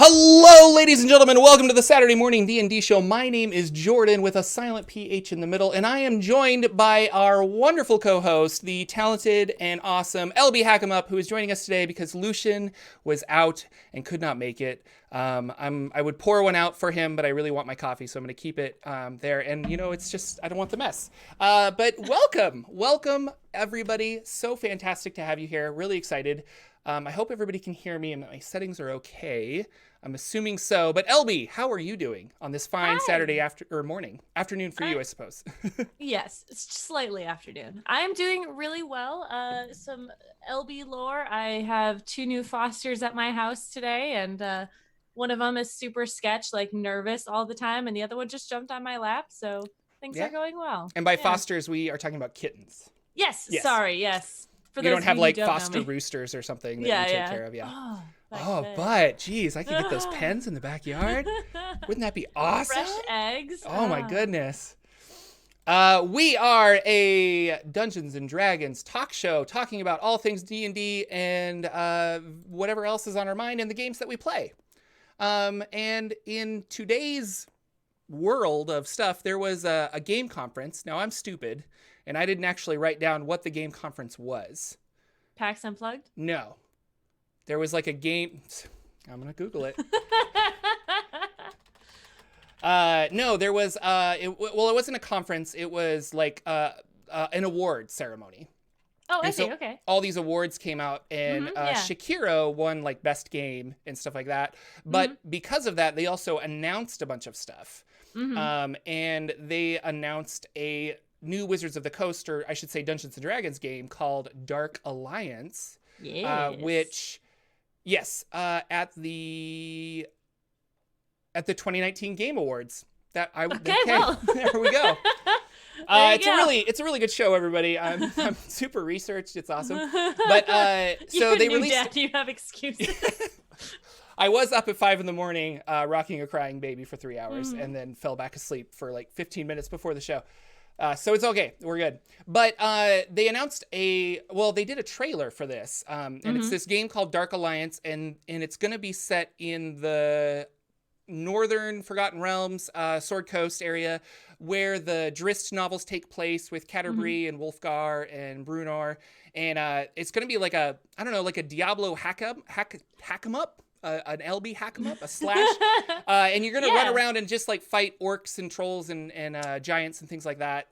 Hello, ladies and gentlemen. Welcome to the Saturday morning D&D show. My name is Jordan with a silent PH in the middle, and I am joined by our wonderful co-host, the talented and awesome LBHackEmUp, who is joining us today because Lucian was out and could not make it. I would pour one out for him, but I really want my coffee, so I'm going to keep it there. And, you know, it's just, I don't want the mess. But welcome, everybody. So fantastic to have you here. Really excited. I hope everybody can hear me and my settings are okay. I'm assuming so. But LB, how are you doing on this fine Saturday afternoon for you, I suppose? Yes, it's slightly afternoon. I'm doing really well. Some LB lore. I have 2 new fosters at my house today, and one of them is super sketch, like nervous all the time, and the other one just jumped on my lap. So things are going well. And by fosters, we are talking about kittens. Yes. Sorry. Yes. For you don't have like foster roosters or something that you take care of. Yeah. But geez, I could get those pens in the backyard. Wouldn't that be awesome? Fresh eggs. Oh my goodness. We are a Dungeons and Dragons talk show talking about all things D&D and whatever else is on our mind in the games that we play. And in today's world of stuff, there was a game conference. Now I'm stupid, and I didn't actually write down what the game conference was. PAX Unplugged? No. There was like a game. I'm going to Google it. No, there was, it wasn't a conference. It was like an award ceremony. Oh, I see. Okay. All these awards came out, and Shakiro won like best game and stuff like that. But because of that, they also announced a bunch of stuff. And they announced a new Wizards of the Coast, or I should say Dungeons and Dragons game called Dark Alliance. Which, at the 2019 Game Awards. Well. There we go. It's a really good show, everybody. I'm super researched. It's awesome. But so they released. Dad, you have excuses. I was up at 5 a.m, rocking a crying baby for 3 hours, and then fell back asleep for like 15 minutes before the show. So it's okay. We're good. But they announced they did a trailer for this. And it's this game called Dark Alliance, and it's going to be set in the northern Forgotten Realms, Sword Coast area, where the Drizzt novels take place with Canterbury and Wulfgar and Brunar. And it's going to be like a Diablo hack-em-up. An LBHackEmUp, a slash, and you're gonna run around and just like fight orcs and trolls and giants and things like that.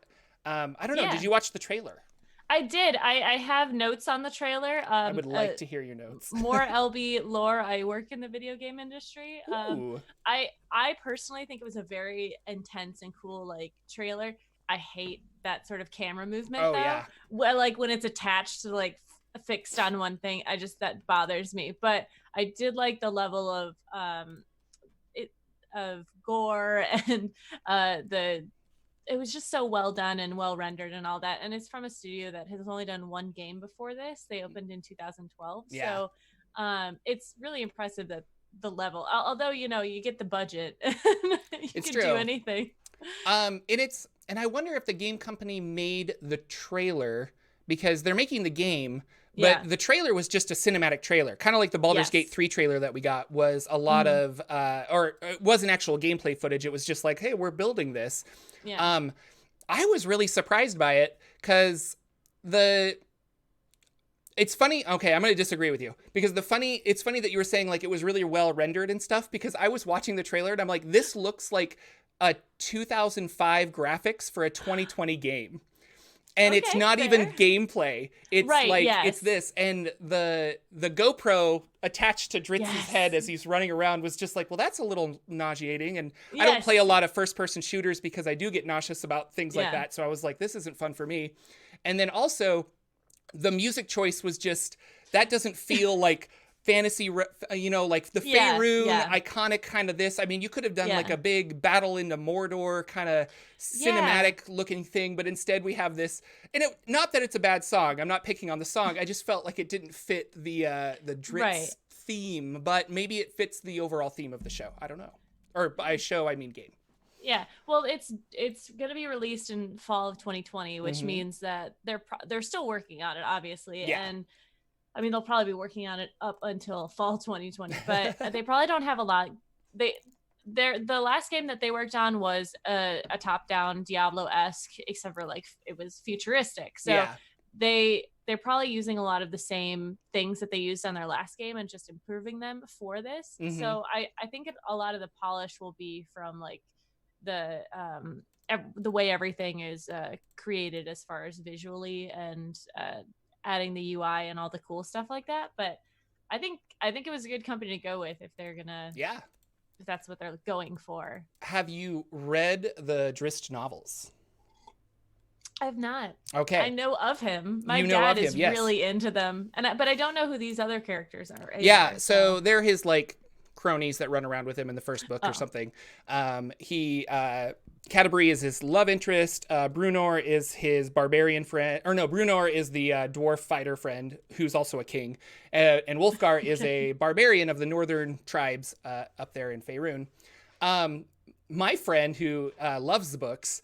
I don't know. Did you watch the trailer? I did. I have notes on the trailer. I would like to hear your notes. More LB lore. I work in the video game industry. I personally think it was a very intense and cool like trailer. I hate that sort of camera movement though. Yeah. Well, like when it's attached to like fixed on one thing, that bothers me. But I did like the level of gore and it was just so well done and well rendered and all that. And it's from a studio that has only done one game before this. They opened in 2012. Yeah. So it's really impressive that the level, although you get the budget, you can do anything. And I wonder if the game company made the trailer because they're making the game. But the trailer was just a cinematic trailer, kind of like the Baldur's Gate 3 trailer that we got was a lot of, or it wasn't actual gameplay footage. It was just like, hey, we're building this. Yeah. I was really surprised by it because it's funny. Okay, I'm going to disagree with you because it's funny that you were saying like it was really well rendered and stuff because I was watching the trailer and I'm like, this looks like a 2005 graffics for a 2020 game. And it's not even gameplay. It's it's this. And the GoPro attached to Dritz's head as he's running around was just like, well, that's a little nauseating. And I don't play a lot of first-person shooters because I do get nauseous about things like that. So I was like, this isn't fun for me. And then also, the music choice was just, that doesn't feel like fantasy, like the Faerun iconic kind of this. I mean, you could have done like a big battle into Mordor kind of cinematic looking thing, but instead we have this. And not that it's a bad song. I'm not picking on the song. I just felt like it didn't fit the Drizzt theme, but maybe it fits the overall theme of the show. I don't know. Or by show, I mean game. Yeah, well, it's going to be released in fall of 2020, which means that they're still working on it, obviously, and I mean, they'll probably be working on it up until fall 2020, but they probably don't have a lot. The last game that they worked on was a top-down Diablo-esque, except for like it was futuristic. So they're probably using a lot of the same things that they used on their last game and just improving them for this. So I think a lot of the polish will be from like the way everything is created as far as visually and adding the UI and all the cool stuff like that. But I think it was a good company to go with if they're gonna if that's what they're going for. Have you read the Drizzt novels? I have not. Okay. I know of him. My dad is really into them, but I don't know who these other characters are. Yeah, so they're his like cronies that run around with him in the first book or something. Canterbury is his love interest. Brunor is his barbarian friend. Or no, Brunor is the dwarf fighter friend who's also a king. And Wolfgar is a barbarian of the northern tribes up there in Faerun. My friend who loves the books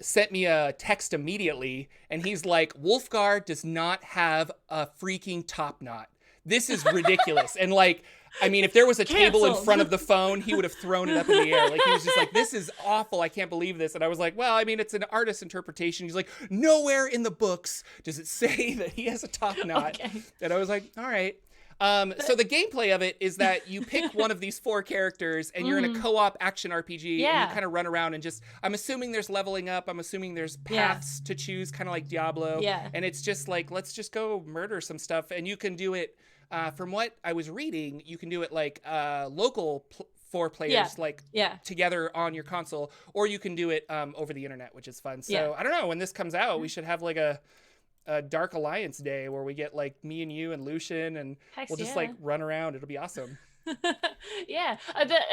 sent me a text immediately, and he's like, Wolfgar does not have a freaking top knot. This is ridiculous. And like, I mean, if there was a table in front of the phone, he would have thrown it up in the air. Like, he was just like, this is awful. I can't believe this. And I was like, well, I mean, it's an artist's interpretation. He's like, nowhere in the books does it say that he has a top knot. Okay. And I was like, all right. So the gameplay of it is that you pick one of these 4 characters and you're in a co-op action RPG and you kind of run around and just, I'm assuming there's leveling up. I'm assuming there's paths to choose, kind of like Diablo. Yeah. And it's just like, let's just go murder some stuff. And you can do it, from what I was reading, you can do it like local 4 players, together on your console, or you can do it over the internet, which is fun. So I don't know, when this comes out, we should have like a Dark Alliance day where we get like me and you and Lucian and we'll just like run around. It'll be awesome. And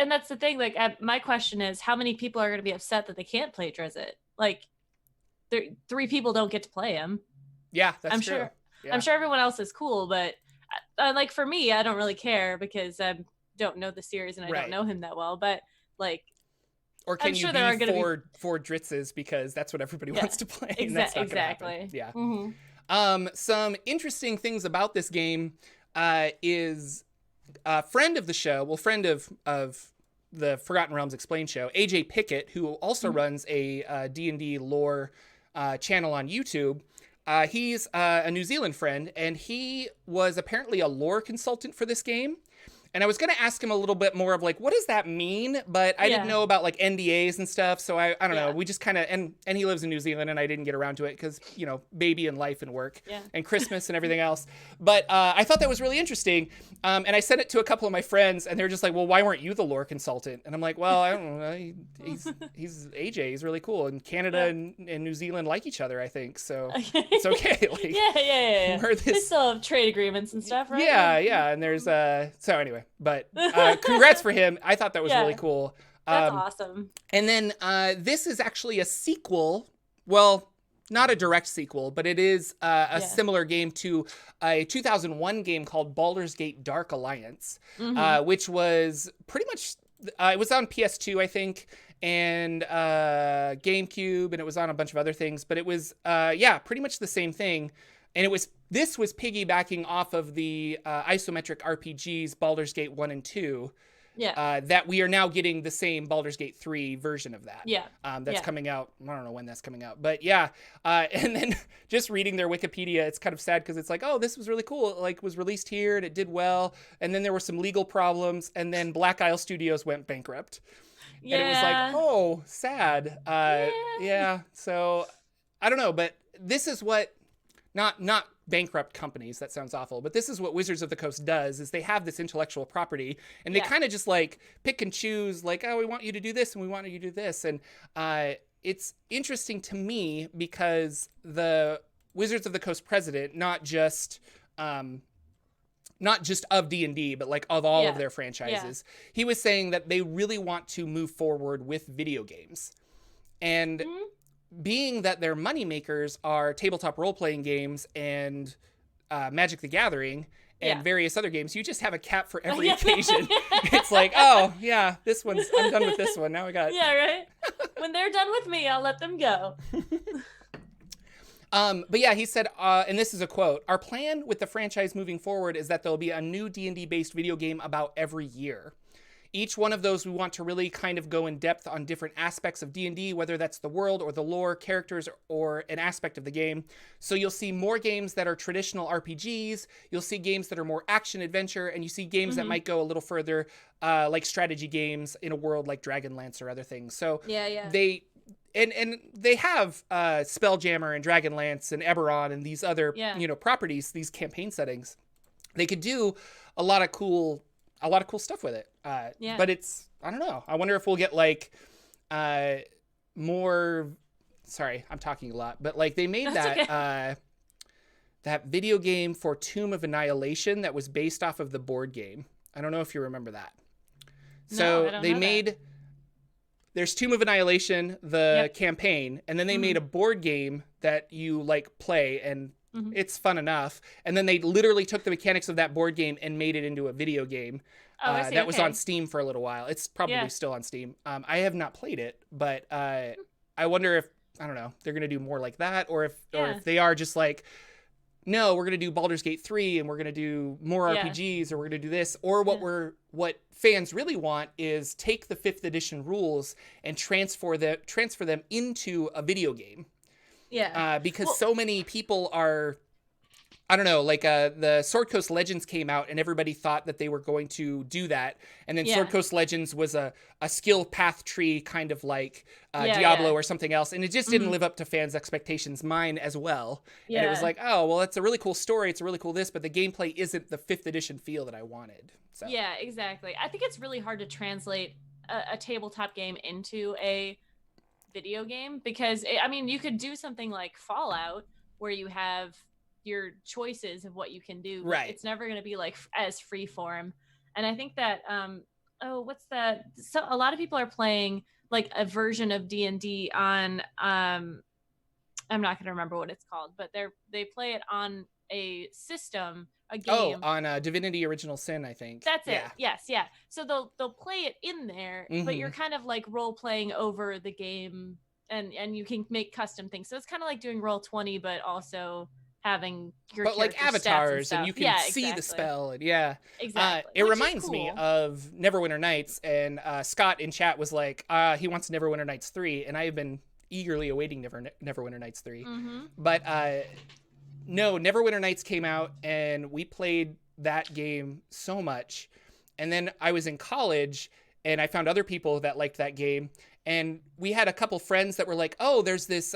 that's the thing. Like, my question is, how many people are going to be upset that they can't play Drizzt? Like, 3 people don't get to play him. Yeah, that's true. Sure. Yeah. I'm sure everyone else is cool, but like for me, I don't really care because I don't know the series and I don't know him that well. But like, or can you be 4 Dritzes because that's what everybody wants to play? Exactly. Yeah. Some interesting things about this game is a friend of the show, friend of the Forgotten Realms Explained show, AJ Pickett, who also runs a D&D lore channel on YouTube. He's a New Zealand friend, and he was apparently a lore consultant for this game. And I was going to ask him a little bit more of like, what does that mean? But I didn't know about like NDAs and stuff. So I don't know. We just kind of, and he lives in New Zealand and I didn't get around to it because, you know, baby and life and work and Christmas and everything else. But I thought that was really interesting. And I sent it to a couple of my friends and they're just like, well, why weren't you the lore consultant? And I'm like, well, I don't know. He's AJ. He's really cool. And Canada and New Zealand like each other, I think. So it's okay. Like, yeah. They still have trade agreements and stuff, right? Yeah. And there's, so anyway. But congrats for him. I thought that was really cool. That's awesome. And then this is actually a sequel. Well, not a direct sequel, but it is a similar game to a 2001 game called Baldur's Gate Dark Alliance, which was pretty much, it was on PS2, I think, and GameCube, and it was on a bunch of other things. But it was, pretty much the same thing. And this was piggybacking off of the isometric RPGs Baldur's Gate 1 and 2. Yeah. That we are now getting the same Baldur's Gate 3 version of that. Yeah. That's coming out. I don't know when that's coming out. But yeah. And then just reading their Wikipedia, it's kind of sad because it's like, oh, this was really cool. It like was released here and it did well. And then there were some legal problems. And then Black Isle Studios went bankrupt. Yeah. And it was like, oh, sad. Yeah. So I don't know. But this is what... Not bankrupt companies, that sounds awful, but this is what Wizards of the Coast does, is they have this intellectual property, and they kind of just, like, pick and choose, like, oh, we want you to do this, and we want you to do this, and it's interesting to me because the Wizards of the Coast president, not just of D&D, but, like, of all of their franchises, he was saying that they really want to move forward with video games, and... being that their moneymakers are tabletop role-playing games and Magic the Gathering and various other games, you just have a cap for every occasion. It's like, oh, yeah, I'm done with this one. Now I got... Yeah, right? When they're done with me, I'll let them go. But yeah, he said, and this is a quote, "Our plan with the franchise moving forward is that there'll be a new D&D based video game about every year. Each one of those we want to really kind of go in depth on different aspects of D&D, whether that's the world or the lore, characters, or an aspect of the game. So you'll see more games that are traditional RPGs, you'll see games that are more action adventure, and you see games that might go a little further, like strategy games in a world like Dragonlance or other things." So they have Spelljammer and Dragonlance and Eberron and these other properties, these campaign settings. They could do a lot of cool stuff with it. But it's, I don't know. I wonder if we'll get like more. Sorry, I'm talking a lot. But like they made that video game for Tomb of Annihilation that was based off of the board game. I don't know if you remember that. So they made. There's Tomb of Annihilation, the campaign, and then they made a board game that you like play, and it's fun enough. And then they literally took the mechanics of that board game and made it into a video game that was on Steam for a little while. It's probably still on Steam. I have not played it, but I wonder if, I don't know, they're going to do more like that, or if they are just like, no, we're going to do Baldur's Gate 3 and we're going to do more RPGs, or we're going to do this, or what fans really want is take the 5th edition rules and transfer them into a video game. Yeah. Because so many people are, I don't know, like the Sword Coast Legends came out and everybody thought that they were going to do that. And then Sword Coast Legends was a skill path tree kind of like Diablo or something else. And it just didn't live up to fans' expectations, mine as well. Yeah. And it was like, oh, well, it's a really cool story. It's a really cool this, but the gameplay isn't the 5th edition feel that I wanted. So. Yeah, exactly. I think it's really hard to translate a tabletop game into a video game because, you could do something like Fallout where you have your choices of what you can do, but it's never going to be like as free form. And I think that what's that, so a lot of people are playing like a version of D&D on I'm not going to remember what it's called, but they play it on a system, a game. On Divinity Original Sin, I think. That's it. Yes, yeah. So they'll play it in there, but you're kind of like role playing over the game, and you can make custom things. So it's kind of like doing Roll20, but also having your like avatars, and you can see the spell, and exactly. It reminds me of Neverwinter Nights, and Scott in chat was like, he wants Neverwinter Nights 3, and I have been eagerly awaiting Neverwinter Nights 3. But no, Neverwinter Nights came out, and we played that game so much. And then I was in college, and I found other people that liked that game. And we had a couple friends that were like, oh, there's this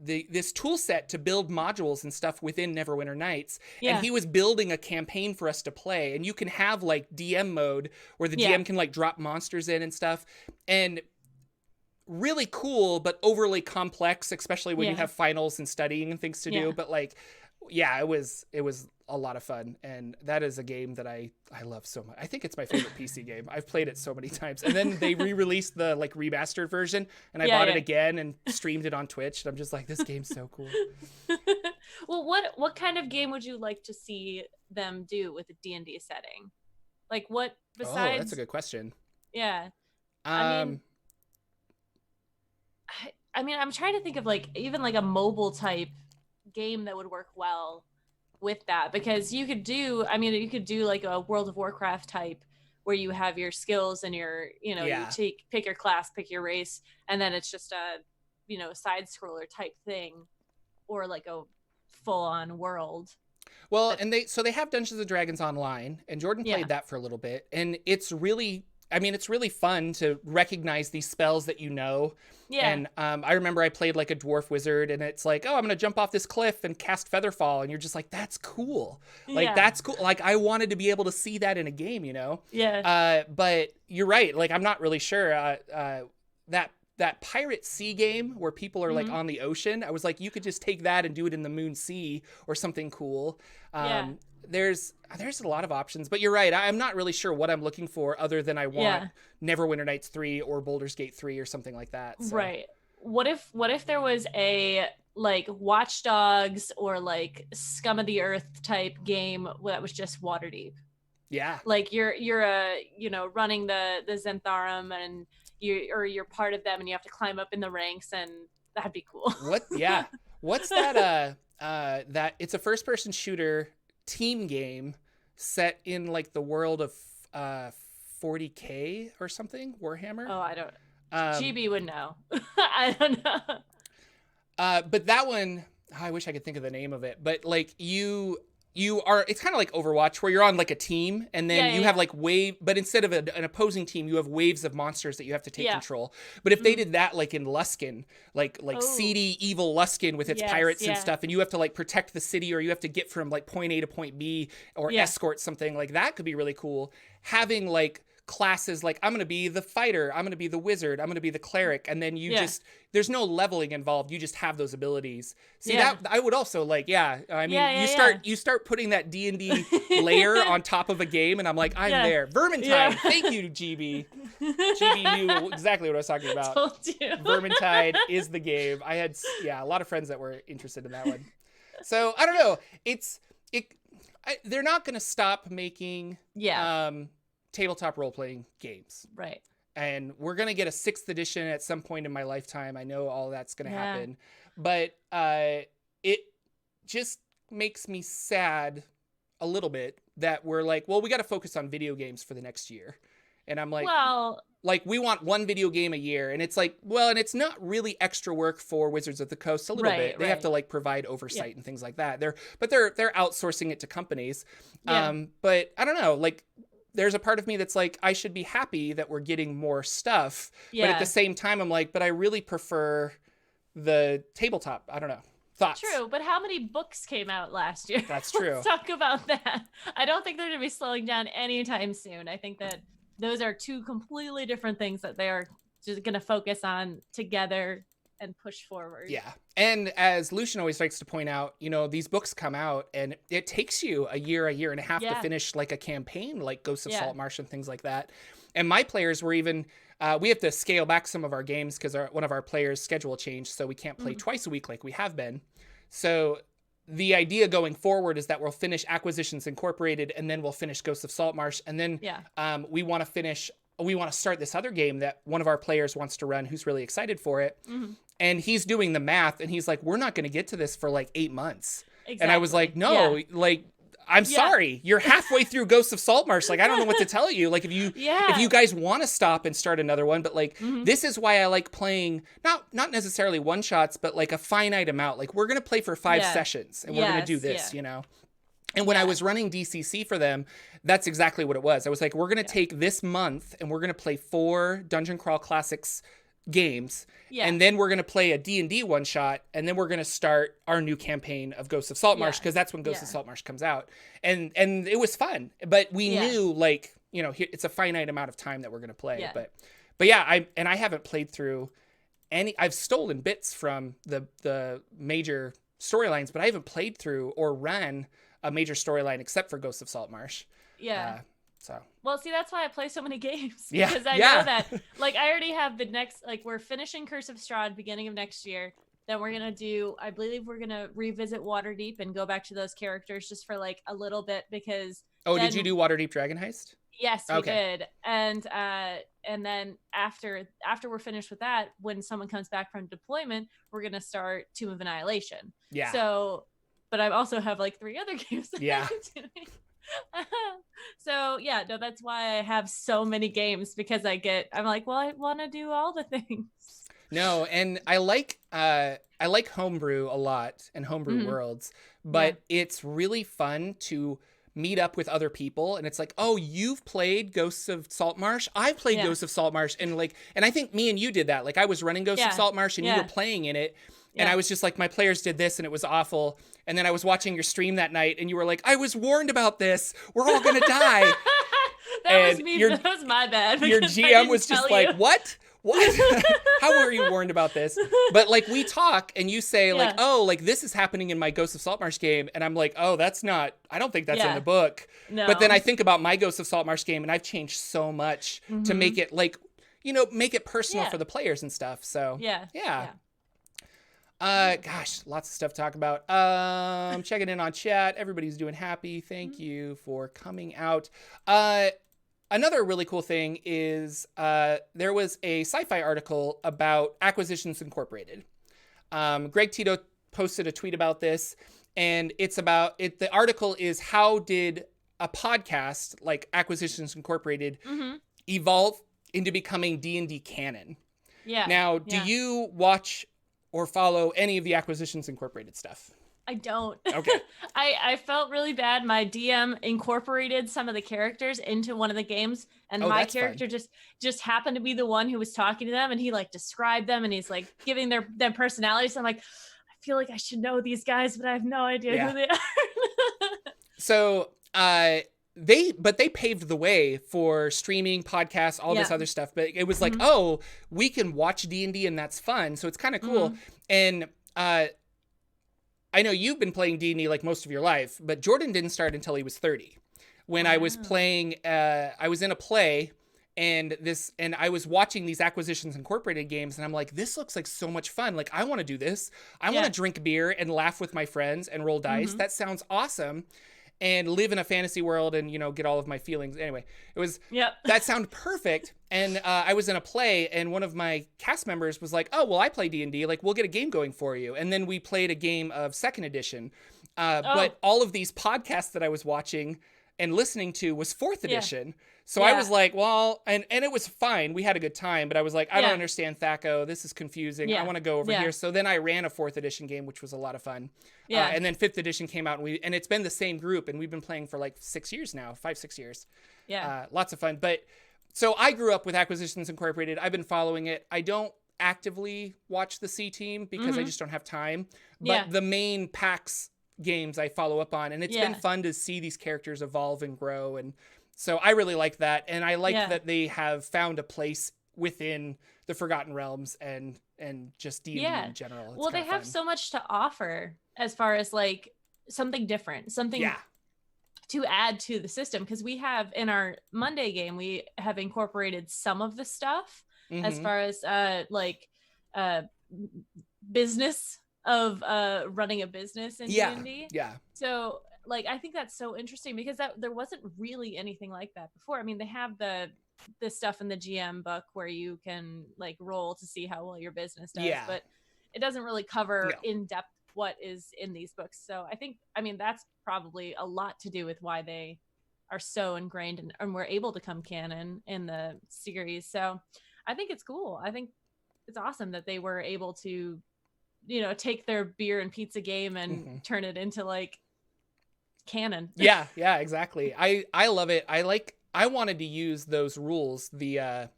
this tool set to build modules and stuff within Neverwinter Nights. And he was building a campaign for us to play. And you can have like DM mode where the DM can like drop monsters in and stuff. And really cool, but overly complex, especially when you have finals and studying and things to do. But like, it was a lot of fun, and that is a game that I love so much. I think it's my favorite PC game. I've played it so many times. And then they re-released the like remastered version, and I bought it again and streamed it on Twitch. And I'm just like, this game's so cool. Well, what kind of game would you like to see them do with a D&D setting? Like what besides? Oh, that's a good question. Yeah. I'm trying to think of like even like a mobile type game that would work well with that, because you could do like a World of Warcraft type where you have your skills and your you pick your class, pick your race, and then it's just a side scroller type thing, or like a full-on world. Well, and they have Dungeons and Dragons Online, and Jordan played that for a little bit, and it's really fun to recognize these spells that you know. Yeah. And I remember I played like a dwarf wizard, and it's like, oh, I'm going to jump off this cliff and cast Featherfall. And you're just like, that's cool. Like, that's cool. Like, I wanted to be able to see that in a game, Yeah. But you're right. Like, I'm not really sure. That Pirate Sea game where people are like on the ocean, I was like, you could just take that and do it in the Moon Sea or something cool. There's a lot of options, but you're right. I'm not really sure what I'm looking for other than I want Neverwinter Nights 3 or Baldur's Gate 3 or something like that. So. Right. What if there was a like Watch Dogs or like Scum of the Earth type game that was just Waterdeep? Yeah. Like you're running the Zentharum, and you're part of them, and you have to climb up in the ranks, and that'd be cool. What? Yeah. What's that? That it's a first-person shooter team game set in like the world of 40K or something. Warhammer. Oh, I don't. GB would know. I don't know. But that one, I wish I could think of the name of it. But like you are, it's kind of like Overwatch where you're on like a team and then you have like but instead of an opposing team, you have waves of monsters that you have to take control. But if they did that like in Luskin, like seedy, evil Luskin with its pirates and stuff, and you have to like protect the city or you have to get from like point A to point B or escort something, like that could be really cool. Having like classes like I'm going to be the fighter, I'm going to be the wizard, I'm going to be the cleric, and then you just there's no leveling involved, you just have those abilities. See that I would also like you start putting that D&D layer on top of a game and I'm like I'm there. Vermintide. Thank you, GB. GB knew exactly what I was talking about. Told you. Vermintide is the game. I had a lot of friends that were interested in that one. So I don't know, they're not going to stop making tabletop role-playing games. Right. And we're going to get a 6th edition at some point in my lifetime. I know all that's going to happen. But it just makes me sad a little bit that we're like, well, we got to focus on video games for the next year. And I'm like, we want one video game a year. And it's like, well, and it's not really extra work for Wizards of the Coast a little bit. They have to like provide oversight and things like that. They're outsourcing it to companies. But I don't know, like, there's a part of me that's like, I should be happy that we're getting more stuff. But at the same time, I'm like, but I really prefer the tabletop. I don't know. Thoughts? True, but how many books came out last year? That's true. Let's talk about that. I don't think they're going to be slowing down anytime soon. I think that those are two completely different things that they are just going to focus on together and push forward. Yeah. And as Lucian always likes to point out, you know, these books come out and it takes you a year and a half to finish like a campaign like Ghosts of Saltmarsh and things like that. And my players were even, we have to scale back some of our games because one of our players' schedule changed, so we can't play twice a week like we have been. So the idea going forward is that we'll finish Acquisitions Incorporated and then we'll finish Ghosts of Saltmarsh. And then we want to start this other game that one of our players wants to run who's really excited for it. And he's doing the math and he's like, we're not going to get to this for like 8 months. Exactly. And I was like, no, like, I'm sorry. You're halfway through Ghosts of Saltmarsh. Like, I don't know what to tell you. Like, if you guys want to stop and start another one, but like, this is why I like playing, not necessarily one shots, but like a finite amount. Like, we're going to play for 5 sessions and we're going to do this, you know? And when I was running DCC for them, that's exactly what it was. I was like, we're going to take this month and we're going to play 4 Dungeon Crawl Classics games. And then we're going to play a D&D one shot. And then we're going to start our new campaign of Ghosts of Saltmarsh because that's when Ghosts of Saltmarsh comes out. And it was fun. But we knew, like, you know, it's a finite amount of time that we're going to play. But yeah, I haven't played through I've stolen bits from the major storylines, but I haven't played through or run a major storyline except for Ghosts of Saltmarsh. Well, see, that's why I play so many games because I know that, like, I already have the next, like, we're finishing Curse of Strahd beginning of next year. Then we're gonna do, I believe we're gonna revisit Waterdeep and go back to those characters just for like a little bit because. Oh, did you do Waterdeep Dragon Heist? Yes, we did. And then after we're finished with that, when someone comes back from deployment, we're gonna start Tomb of Annihilation. Yeah. So, but I also have like 3 other games that I'm doing. So yeah, no, that's why I have so many games because I'm like, well, I want to do all the things. No, and I like homebrew a lot and homebrew worlds, but it's really fun to meet up with other people and it's like, oh, you've played Ghosts of Saltmarsh, I've played Ghosts of Saltmarsh, and I think me and you did that. Like I was running Ghosts of Saltmarsh and you were playing in it. And I was just like, my players did this and it was awful. And then I was watching your stream that night and you were like, I was warned about this. We're all going to die. That was me. That was my bad. Your GM was just like, what? How were you warned about this? But like we talk and you say like, oh, like this is happening in my Ghosts of Saltmarsh game. And I'm like, oh, I don't think that's in the book. No. But then I think about my Ghosts of Saltmarsh game and I've changed so much to make it like, you know, make it personal for the players and stuff. So yeah. Gosh, lots of stuff to talk about. Checking in on chat. Everybody's doing happy. Thank you for coming out. Another really cool thing is there was a sci-fi article about Acquisitions Incorporated. Greg Tito posted a tweet about this, and it's about it. The article is, how did a podcast like Acquisitions Incorporated evolve into becoming D&D canon? Yeah. Now, do you watch or follow any of the Acquisitions Incorporated stuff? I don't. Okay. I felt really bad. My DM incorporated some of the characters into one of the games, and my character just happened to be the one who was talking to them, and he like described them, and he's like giving their personalities. So I'm like, I feel like I should know these guys, but I have no idea who they are. So, they paved the way for streaming, podcasts, all this other stuff. But it was like, oh, we can watch D&D and that's fun. So it's kind of cool. And I know you've been playing D&D like most of your life, but Jordan didn't start until he was 30. When I was playing, I was in a play, and I was watching these Acquisitions Incorporated games, and I'm like, this looks like so much fun. Like, I want to do this. I want to drink beer and laugh with my friends and roll dice. That sounds awesome. And live in a fantasy world and, get all of my feelings. Anyway, it was, that sounded perfect. And I was in a play, and one of my cast members was like, oh, well, I play D&D. Like, we'll get a game going for you. And then we played a game of 2nd edition. But all of these podcasts that I was watching and listening to was 4th edition. So I was like, well, and it was fine. We had a good time, but I was like, I don't understand THAC0. This is confusing. I want to go over here. So then I ran a 4th edition game, which was a lot of fun. And then 5th edition came out, and it's been the same group, and we've been playing for like 6 years now, 5-6 years. Lots of fun. But so I grew up with Acquisitions Incorporated. I've been following it. I don't actively watch the C Team because I just don't have time. But the main PAX games I follow up on, and it's been fun to see these characters evolve and grow, and so I really like that, and I like that they have found a place within the Forgotten Realms and just D&D in general. It's they have so much to offer as far as like something different, something to add to the system, because we have in our Monday game, we have incorporated some of the stuff as far as business of running a business in D&D. So like, I think that's so interesting, because there wasn't really anything like that before. I mean, they have the stuff in the GM book where you can like roll to see how well your business does, but it doesn't really cover in depth what is in these books. So I mean, that's probably a lot to do with why they are so ingrained and were able to come canon in the series. So I think it's cool. I think it's awesome that they were able to, take their beer and pizza game and turn it into like canon. Yeah, exactly. I love it. I wanted to use those rules, the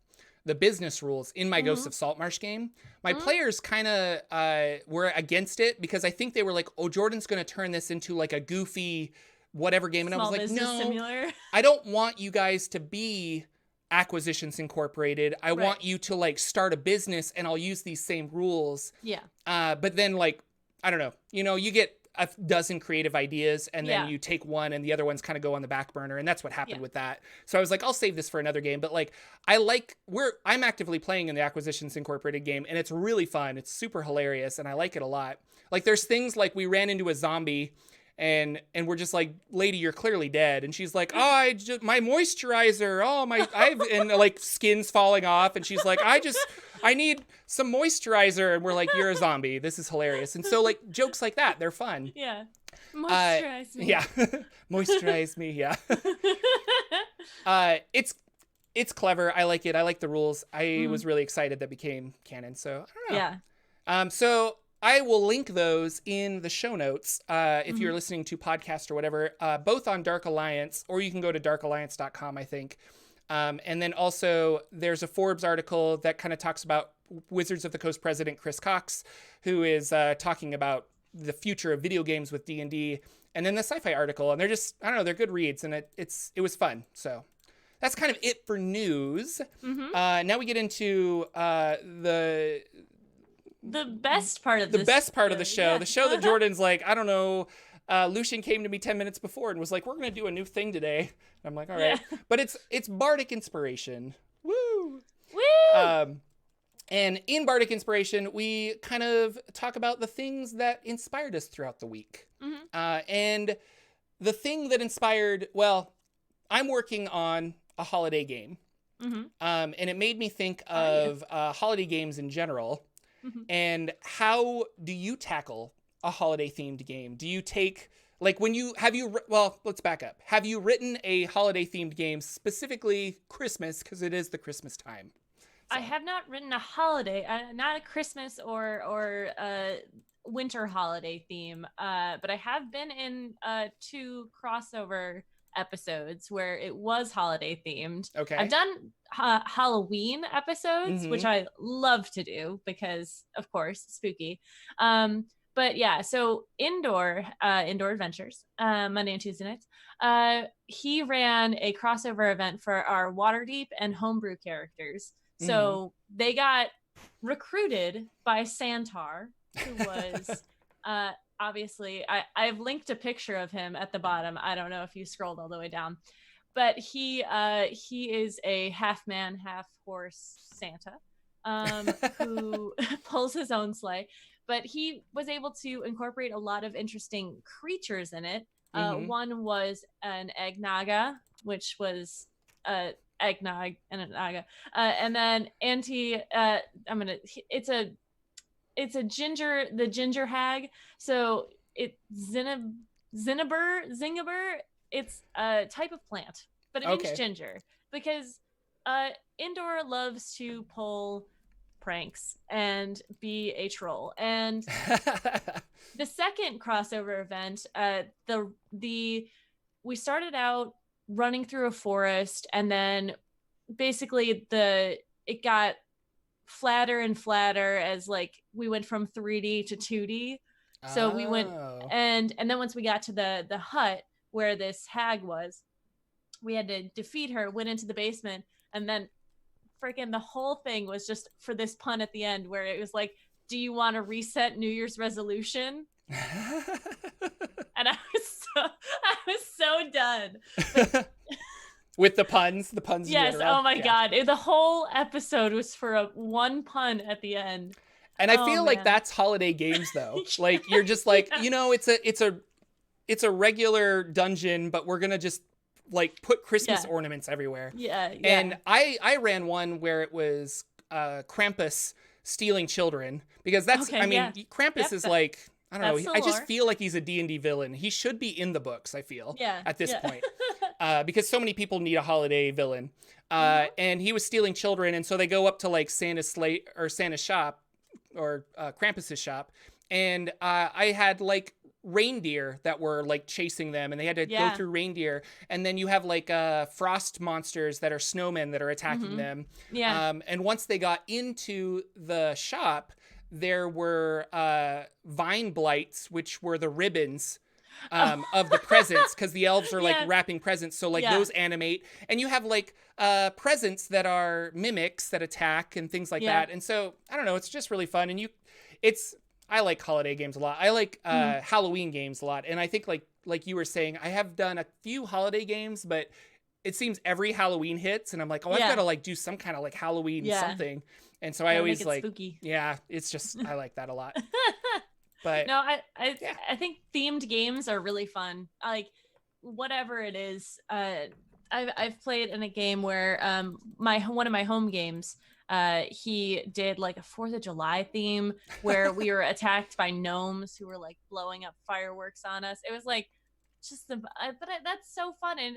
business rules, in my Ghosts of Saltmarsh game. My players kind of were against it, because I think they were like, oh, Jordan's going to turn this into like a goofy whatever game. And I was like, no, simulator. I don't want you guys to be Acquisitions Incorporated. I want you to like start a business, and I'll use these same rules. But then like, I don't know, you get a dozen creative ideas, and then you take one and the other ones kind of go on the back burner, and that's what happened with that. So I was like, I'll save this for another game. But like, I'm actively playing in the Acquisitions Incorporated game, and it's really fun. It's super hilarious, and I like it a lot. Like, there's things like we ran into a zombie, and we're just like, lady, you're clearly dead. And she's like, oh, my moisturizer, and like skin's falling off, and she's like, I need some moisturizer. And we're like, you're a zombie. This is hilarious. And so like jokes like that, they're fun. Moisturize me. Moisturize me. It's clever. I like it. I like the rules. I was really excited that became canon. So I don't know. So I will link those in the show notes if you're listening to podcast or whatever, both on Dark Alliance, or you can go to darkalliance.com, I think. And then also there's a Forbes article that kind of talks about Wizards of the Coast president Chris Cox, who is talking about the future of video games with D&D, and then the sci-fi article. And they're just, I don't know, they're good reads, and it was fun. So that's kind of it for news. Now we get into the best part of the show. The show that Jordan's like, I don't know. Lucian came to me 10 minutes before and was like, we're going to do a new thing today. I'm like, all right. But it's Bartok Inspiration. Woo! And in Bartok Inspiration, we kind of talk about the things that inspired us throughout the week. And the thing that inspired, well, I'm working on a holiday game. And it made me think of holiday games in general. And how do you tackle a holiday themed game? Do you take like well, let's back up. Have you written a holiday themed game, specifically Christmas, because it is the Christmas time? So. I have not written a holiday, not a Christmas or a winter holiday theme, but I have been in 2 crossover episodes where it was holiday themed. Okay. I've done Halloween episodes, which I love to do because, of course, spooky. But yeah, so Indoor Adventures, Monday and Tuesday nights, he ran a crossover event for our Waterdeep and Homebrew characters. So they got recruited by Santar, who was obviously, I've linked a picture of him at the bottom. I don't know if you scrolled all the way down, but he is a half man, half horse Santa who pulls his own sleigh. But he was able to incorporate a lot of interesting creatures in it. One was an eggnaga, which was eggnog and an naga, and then it's a ginger hag. So it's zinniber. It's a type of plant, but it means ginger because Indoor loves to pull pranks and be a troll. And the second crossover event, we started out running through a forest, and then basically it got flatter and flatter as like we went from 3D to 2D. So we went and then once we got to the hut where this hag was, we had to defeat her, went into the basement, and then freaking the whole thing was just for this pun at the end where it was like, do you want to reset New Year's resolution? And I was so done. With the puns. Yes. Oh my God. The whole episode was for one pun at the end. And I feel like that's holiday games though. Like you're just like, it's a regular dungeon, but we're going to just like put Christmas ornaments everywhere. Yeah. And I ran one where it was Krampus stealing children, because that's Krampus is like, I don't know. I just feel like he's a D&D villain. He should be in the books, I feel, at this point. Because so many people need a holiday villain. And he was stealing children, and so they go up to like Santa's shop, or Krampus's shop, and I had like reindeer that were like chasing them, and they had to go through reindeer, and then you have like frost monsters that are snowmen that are attacking them. And once they got into the shop, there were vine blights, which were the ribbons of the presents, because the elves are like wrapping presents, so like those animate, and you have like presents that are mimics that attack and things like that. And so I don't know, it's just really fun. And I like holiday games a lot. I like Halloween games a lot. And I think like you were saying, I have done a few holiday games, but it seems every Halloween hits and I'm like, I've got to like do some kind of like Halloween something. And so I always like, spooky. It's just, I like that a lot. But no, I think themed games are really fun. Like whatever it is, I've played in a game where one of my home games, he did like a 4th of July theme where we were attacked by gnomes who were like blowing up fireworks on us. It was like that's so fun, and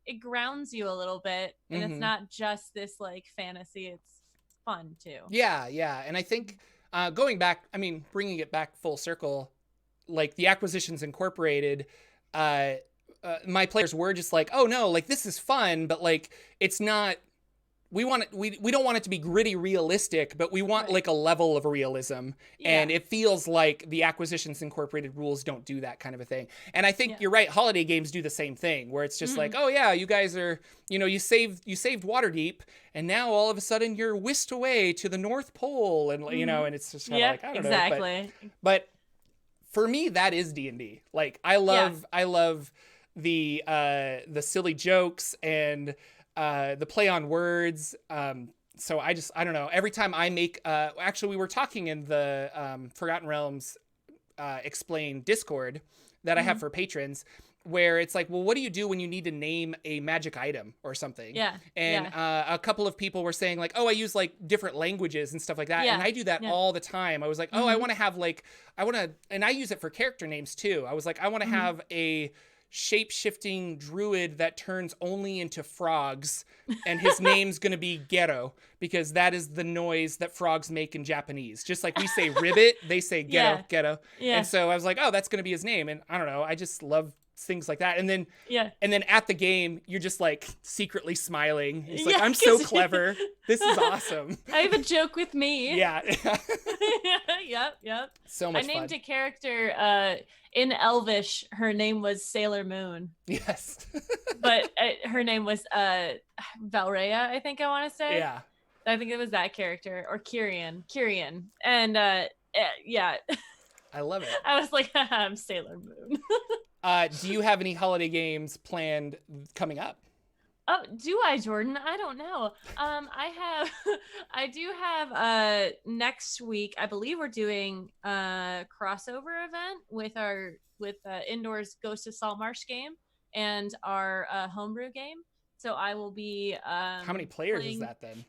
it grounds you a little bit, and it's not just this like fantasy. It's fun too. Yeah, and I think going back, bringing it back full circle, like the Acquisitions Incorporated, my players were just like, oh no, like this is fun, but like it's not. We don't want it to be gritty realistic, but we want like a level of realism. And it feels like the Acquisitions Incorporated rules don't do that kind of a thing. And I think you're right. Holiday games do the same thing, where it's just like, oh yeah, you guys are, you saved Waterdeep, and now all of a sudden you're whisked away to the North Pole, and and it's just kind of like, I don't know. But for me, that is D&D. Like I love the silly jokes and the play on words. So I don't know. Every time I make, actually we were talking in the Forgotten Realms Explain Discord that I have for patrons. where it's like, well, what do you do when you need to name a magic item or something? Yeah. And a couple of people were saying like, oh, I use like different languages and stuff like that. And I do that all the time. I was like, oh, I want to have like, and I use it for character names too. I was like, I want to have a shape-shifting druid that turns only into frogs, and his name's gonna be Gero, because that is the noise that frogs make in Japanese. Just like we say ribbit, they say Gero, Gero. And so I was like, oh, that's gonna be his name. And I don't know, I just love things like that. And then at the game, you're just like secretly smiling. It's like, I'm so clever. This is awesome. I have a joke with me. Yeah. Yep. So much fun. I named fun. a character in Elvish. Her name was Sailor Moon. Yes. But her name was Valrea, I think I want to say. Yeah. I think it was that character, or Kyrian. And yeah. I love it. I was like, I'm Sailor Moon. Do you have any holiday games planned coming up? Oh, do I, Jordan? I don't know. I do have next week, I believe we're doing a crossover event with Indoors Ghost of Saltmarsh game and our homebrew game. So I will be how many players is that then?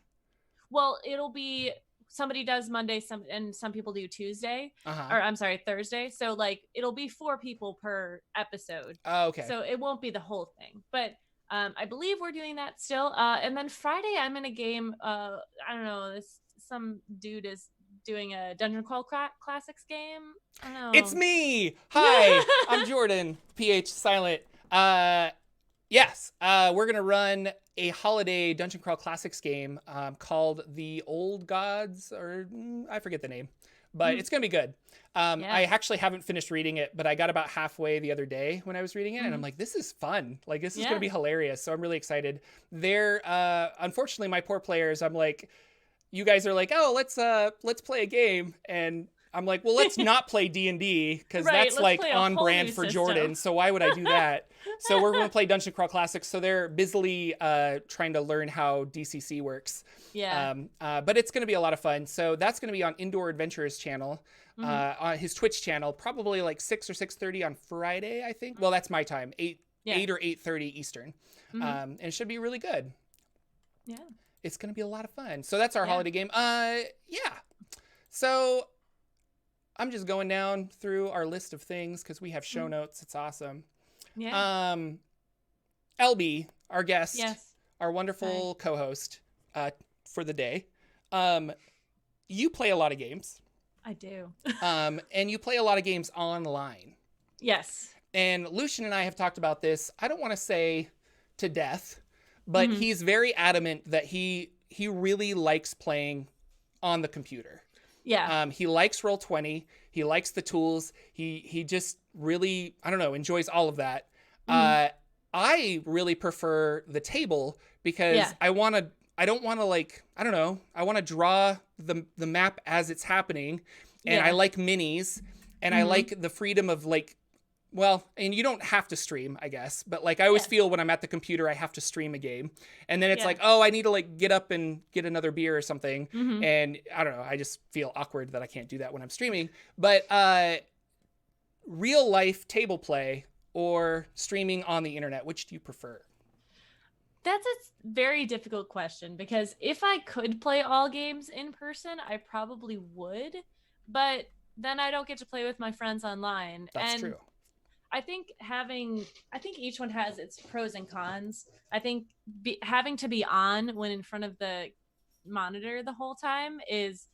Well, it'll be somebody does Monday, some people do Tuesday, or I'm sorry, Thursday. So like it'll be 4 people per episode. Oh, okay. So it won't be the whole thing, but I believe we're doing that still. And then Friday I'm in a game. I don't know. Some dude is doing a Dungeon Crawl Classics game. I don't know. It's me. Hi, I'm Jordan. PH silent. Yes, we're gonna run a holiday Dungeon Crawl Classics game called The Old Gods, or I forget the name, but it's gonna be good. I actually haven't finished reading it, but I got about halfway the other day when I was reading it, and I'm like, this is fun. Like, this is gonna be hilarious. So I'm really excited. Unfortunately, my poor players, I'm like, you guys are like, oh, let's play a game, and I'm like, well, let's not play D&D, because that's like on brand for Jordan. So why would I do that? So we're going to play Dungeon Crawl Classics. So they're busily trying to learn how DCC works. Yeah. But it's going to be a lot of fun. So that's going to be on Indoor Adventurers channel, on his Twitch channel, probably like 6 or 6:30 on Friday, I think. Well, that's my time, 8 or 8:30 Eastern. And it should be really good. Yeah. It's going to be a lot of fun. So that's our holiday game. So I'm just going down through our list of things because we have show notes. It's awesome. Yeah. LB, our guest, our wonderful co-host for the day. You play a lot of games. I do. And you play a lot of games online. Yes. And Lucian and I have talked about this. I don't want to say to death, but he's very adamant that he really likes playing on the computer. Yeah. He likes Roll20. He likes the tools. He just really, I don't know, enjoys all of that. I really prefer the table because I don't want to I want to draw the map as it's happening. And I like minis, and I like the freedom of like, well, and you don't have to stream, I guess, but like I always feel when I'm at the computer, I have to stream a game, and then it's like, oh, I need to like get up and get another beer or something. And I don't know, I just feel awkward that I can't do that when I'm streaming. But real life table play or streaming on the internet, which do you prefer? That's a very difficult question, because if I could play all games in person, I probably would, but then I don't get to play with my friends online. That's true. I think each one has its pros and cons. I think having to be on when in front of the monitor the whole time is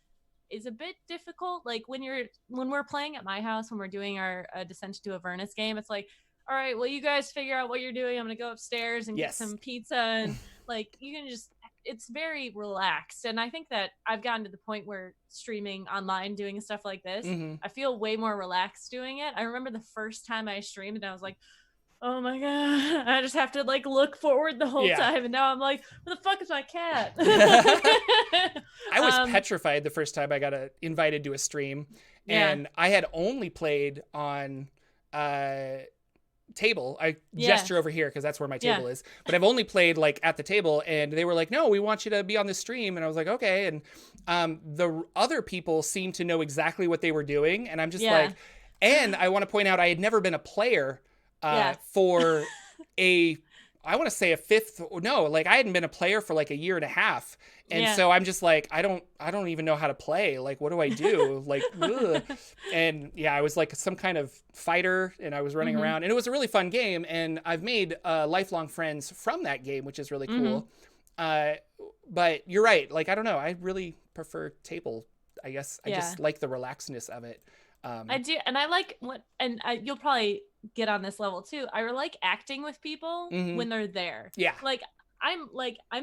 a bit difficult. Like when we're playing at my house, when we're doing our Descent to Avernus game, it's like, all right, well, you guys figure out what you're doing. I'm gonna go upstairs and get some pizza, and like you can just. It's very relaxed, and I think that I've gotten to the point where streaming online, doing stuff like this, I feel way more relaxed doing it. I remember the first time I streamed, and I was like, "Oh my god!" I just have to like look forward the whole time, and now I'm like, "Where the fuck is my cat?" I was petrified the first time I got invited to a stream, and I had only played on. Table. I gesture over here because that's where my table is, but I've only played like at the table, and they were like, no, we want you to be on the stream, and I was like, okay. And the other people seemed to know exactly what they were doing, and I'm just like, and I want to point out I had never been a player for I want to say a fifth. No, like I hadn't been a player for like a year and a half. And so I'm just like, I don't even know how to play. Like, what do I do? Like, ugh. And yeah, I was like some kind of fighter and I was running around and it was a really fun game. And I've made lifelong friends from that game, which is really cool. But you're right. Like, I don't know. I really prefer table. I guess I just like the relaxedness of it. I do. And I like you'll probably get on this level too. I like acting with people when they're there. Yeah. I'm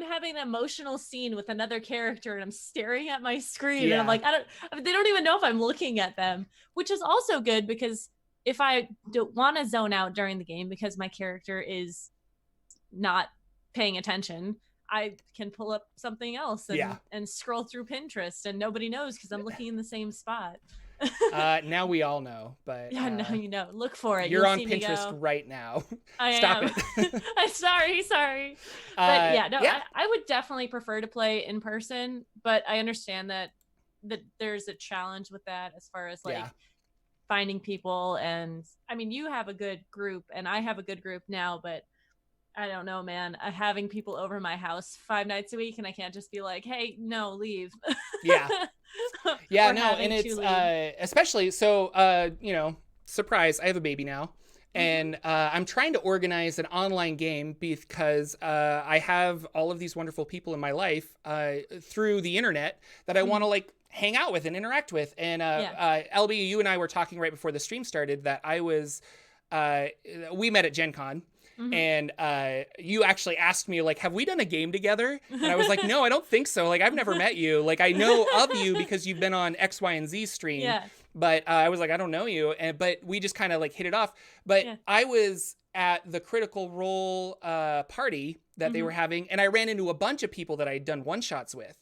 having an emotional scene with another character and I'm staring at my screen and I'm like, they don't even know if I'm looking at them, which is also good because if I don't want to zone out during the game because my character is not paying attention, I can pull up something else and scroll through Pinterest and nobody knows because I'm looking in the same spot. Now we all know, but now you know. Look for it. You're on Pinterest right now. Stop it. I'm sorry. But I would definitely prefer to play in person, but I understand that there's a challenge with that as far as like finding people. And I mean, you have a good group and I have a good group now, but I don't know, man. Having people over my house 5 nights a week and I can't just be like, hey, no, leave. And it's especially so surprise, I have a baby now. And I'm trying to organize an online game because I have all of these wonderful people in my life through the internet that I want to like hang out with and interact with. And LB, you and I were talking right before the stream started that I was we met at Gen Con. And you actually asked me, like, have we done a game together? And I was like, no, I don't think so. Like, I've never met you. Like, I know of you because you've been on X, Y, and Z stream. Yeah. But I was like, I don't know you. But we just kind of, like, hit it off. But I was at the Critical Role party that they were having. And I ran into a bunch of people that I had done one-shots with.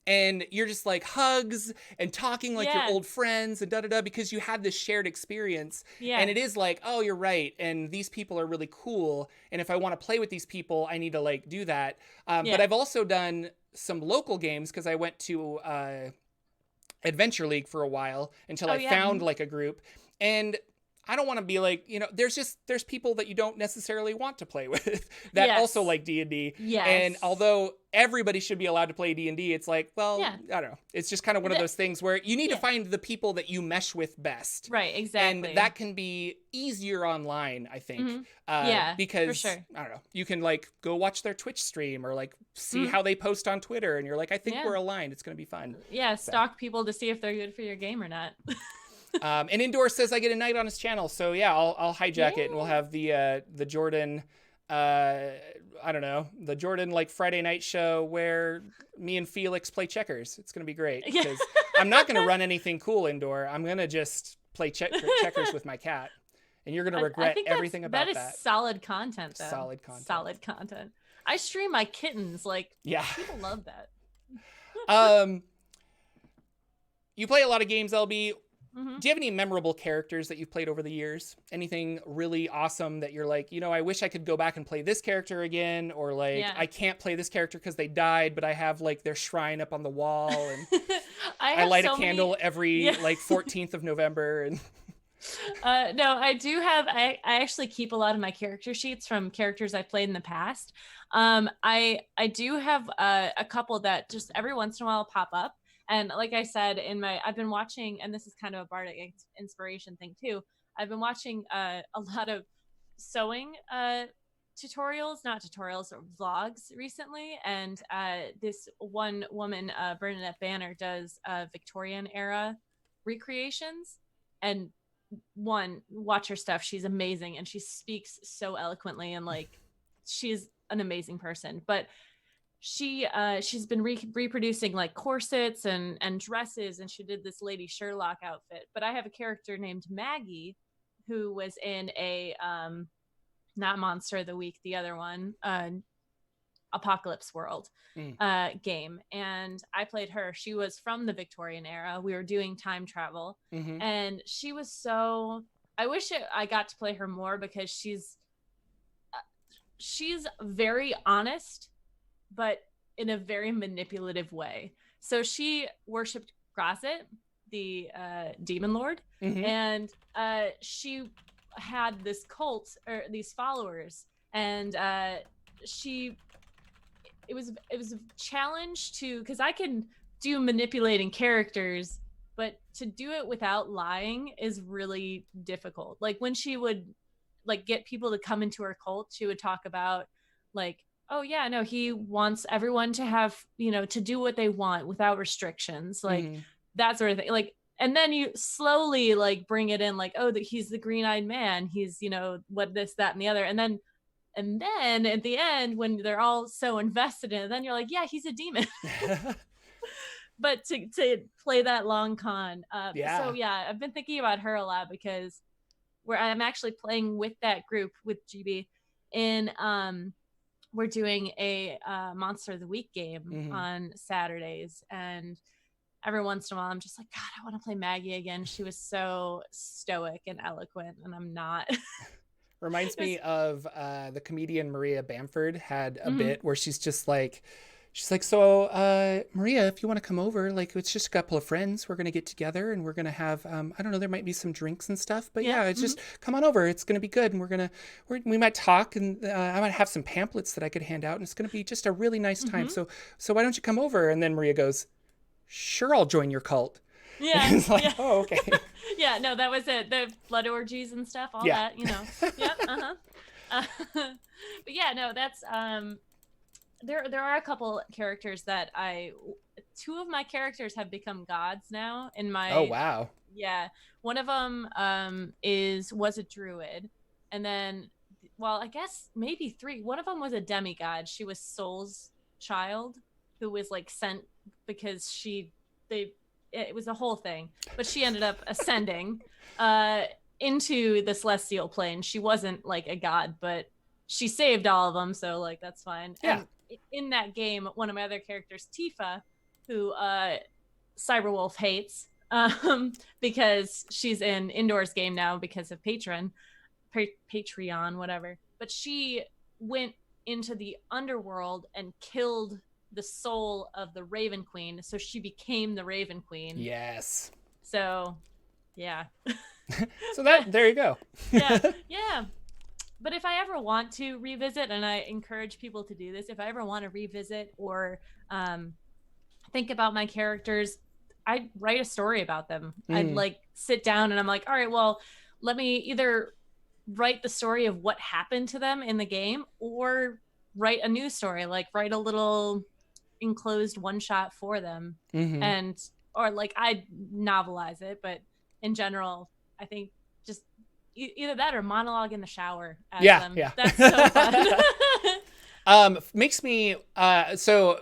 And you're just like hugs and talking like your old friends and da-da-da because you had this shared experience. Yeah. And it is like, oh, you're right. And these people are really cool. And if I want to play with these people, I need to like do that. But I've also done some local games because I went to Adventure League for a while until I found like a group. And I don't want to be like, there's people that you don't necessarily want to play with that also like D&D. Yes. And although everybody should be allowed to play D&D, it's like, well, I don't know. It's just kind of one of those things where you need to find the people that you mesh with best. Right, exactly. And that can be easier online, I think. Because, for sure. I don't know, you can like go watch their Twitch stream or like see how they post on Twitter. And you're like, I think we're aligned. It's going to be fun. Yeah, stalk people to see if they're good for your game or not. And Indoor says I get a night on his channel, so I'll hijack it and we'll have the Jordan the Jordan like Friday night show where me and Felix play checkers. It's gonna be great because I'm not gonna run anything cool indoor. I'm gonna just play checkers with my cat, and you're gonna regret everything about that. That is solid content, though. Solid content. I stream my kittens, like people love that. You play a lot of games, LB. Do you have any memorable characters that you've played over the years? Anything really awesome that you're like, I wish I could go back and play this character again, or like I can't play this character because they died, but I have like their shrine up on the wall, and I light a candle every like 14th of November. And no, I do have. I actually keep a lot of my character sheets from characters I've played in the past. I do have a couple that just every once in a while pop up. And like I said, I've been watching, and this is kind of a Bartok Inspiration thing too. I've been watching a lot of sewing tutorials, not tutorials, or vlogs recently. And this one woman, Bernadette Banner, does Victorian era recreations. And watch her stuff. She's amazing, and she speaks so eloquently, and like she's an amazing person. But she's been reproducing like corsets and dresses, and she did this Lady Sherlock outfit. But I have a character named Maggie who was in a not Monster of the Week, the other one, Apocalypse World game, and I played her. She was from the Victorian era. We were doing time travel, and she was so. I wish I got to play her more because she's very honest, but in a very manipulative way. So she worshipped Grasset, the demon lord, and she had this cult or these followers, and it was a challenge to, because I can do manipulating characters, but to do it without lying is really difficult. Like when she would like get people to come into her cult, she would talk about like, oh yeah, no, he wants everyone to have, to do what they want without restrictions, like that sort of thing. Like, and then you slowly like bring it in like, oh, that he's the green-eyed man, he's, what, this, that, and the other. And then at the end, when they're all so invested in it, then you're like, yeah, he's a demon. But to play that long con. So yeah, I've been thinking about her a lot, because I'm actually playing with that group with GB in, we're doing a Monster of the Week game on Saturdays. And every once in a while, I'm just like, God, I want to play Maggie again. She was so stoic and eloquent, and I'm not. Reminds me of the comedian Maria Bamford had a bit where she's like, so Maria, if you want to come over, like it's just a couple of friends, we're going to get together and we're going to have, I don't know, there might be some drinks and stuff, but yeah, it's just come on over. It's going to be good. And we might talk, and I might have some pamphlets that I could hand out, and it's going to be just a really nice time. So why don't you come over? And then Maria goes, sure, I'll join your cult. Yeah. It's like, oh, okay. Yeah, no, that was it. The blood orgies and stuff, all that, Yeah. But yeah, no, that's, there are a couple characters that two of my characters have become gods now in my. Oh, wow. Yeah. One of them was a druid. And then, well, I guess maybe three. One of them was a demigod. She was Soul's child, who was like sent because it was a whole thing, but she ended up ascending into the celestial plane. She wasn't like a god, but she saved all of them, so like that's fine. Yeah. And in that game, one of my other characters, Tifa, who Cyberwolf hates because she's in indoors game now because of Patreon, whatever. But she went into the underworld and killed the soul of the Raven Queen, so she became the Raven Queen. Yes. So, yeah. So there you go. Yeah. But if I ever want to revisit, and I encourage people to do this, if I ever want to revisit or think about my characters, I'd write a story about them. I'd like sit down and I'm like, all right, well, let me either write the story of what happened to them in the game, or write a new story, like write a little enclosed one shot for them, or like I'd novelize it. But in general, I think just either that or monologue in the shower as them. Yeah. That's so fun. Makes me so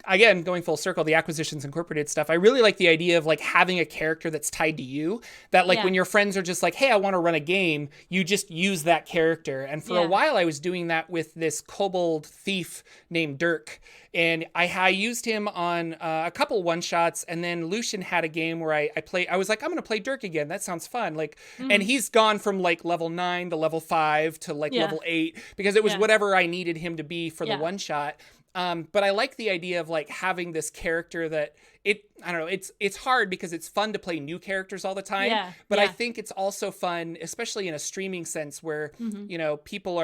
again, going full circle, the Acquisitions Incorporated stuff, I really like the idea of like having a character that's tied to you, that like when your friends are just like, hey, I want to run a game, you just use that character. And for a while I was doing that with this kobold thief named Dirk, and I used him on a couple one shots. And then Lucian had a game where I was like, I'm gonna play Dirk again, that sounds fun, like and he's gone from like level 9 to level 5 to like level 8 because it was whatever I needed him to be for the one shot. But I like the idea of like having this character that I don't know, it's hard because it's fun to play new characters all the time. But I think it's also fun, especially in a streaming sense where, people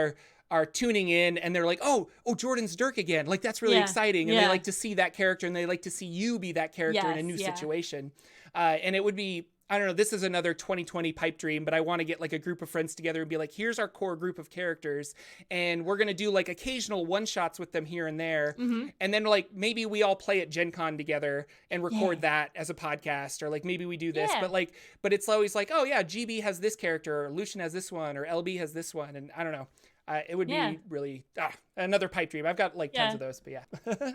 are tuning in and they're like, oh, Jordan's Dirk again. Like that's really exciting. And they like to see that character, and they like to see you be that character in a new situation. And it would be, I don't know, this is another 2020 pipe dream, but I want to get like a group of friends together and be like, here's our core group of characters, and we're going to do like occasional one shots with them here and there. And then like maybe we all play at Gen Con together and record that as a podcast, or like maybe we do this, but it's always like, oh yeah, GB has this character, or Lucian has this one, or LB has this one. And I don't know. It would be really another pipe dream. I've got like tons of those, but